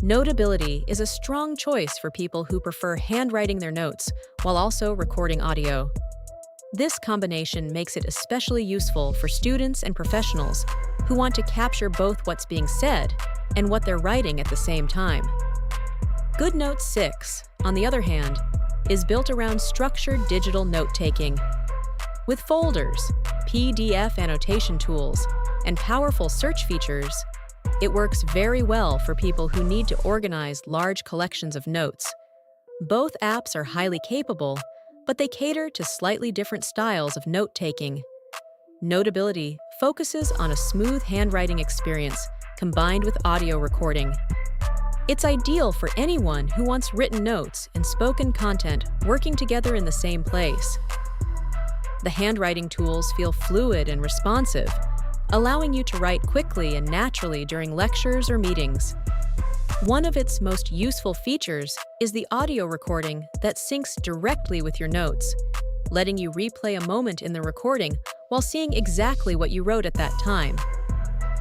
Notability is a strong choice for people who prefer handwriting their notes while also recording audio. This combination makes it especially useful for students and professionals who want to capture both what's being said and what they're writing at the same time. GoodNotes 6, on the other hand, is built around structured digital note-taking. With folders, PDF annotation tools, and powerful search features, it works very well for people who need to organize large collections of notes. Both apps are highly capable, but they cater to slightly different styles of note-taking. Notability focuses on a smooth handwriting experience combined with audio recording. It's ideal for anyone who wants written notes and spoken content working together in the same place. The handwriting tools feel fluid and responsive, allowing you to write quickly and naturally during lectures or meetings. One of its most useful features is the audio recording that syncs directly with your notes, letting you replay a moment in the recording while seeing exactly what you wrote at that time.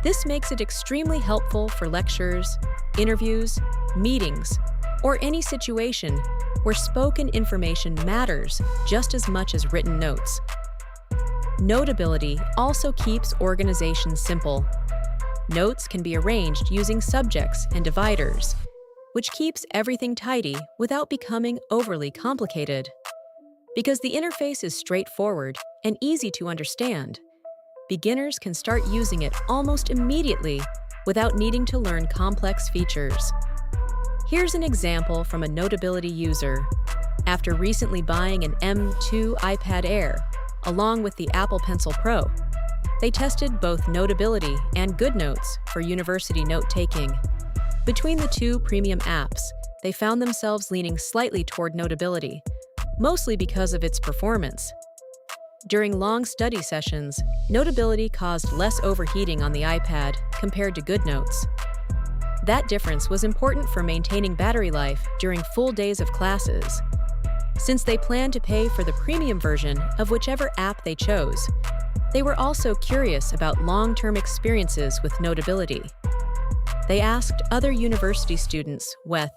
This makes it extremely helpful for lectures, interviews, meetings, or any situation where spoken information matters just as much as written notes. Notability also keeps organization simple. Notes can be arranged using subjects and dividers, which keeps everything tidy without becoming overly complicated. Because the interface is straightforward and easy to understand, beginners can start using it almost immediately without needing to learn complex features. Here's an example from a Notability user. After recently buying an M2 iPad Air, along with the Apple Pencil Pro, they tested both Notability and GoodNotes for university note-taking. Between the two premium apps, they found themselves leaning slightly toward Notability, mostly because of its performance. During long study sessions, Notability caused less overheating on the iPad compared to GoodNotes. That difference was important for maintaining battery life during full days of classes. Since they planned to pay for the premium version of whichever app they chose, they were also curious about long-term experiences with Notability. They asked other university students with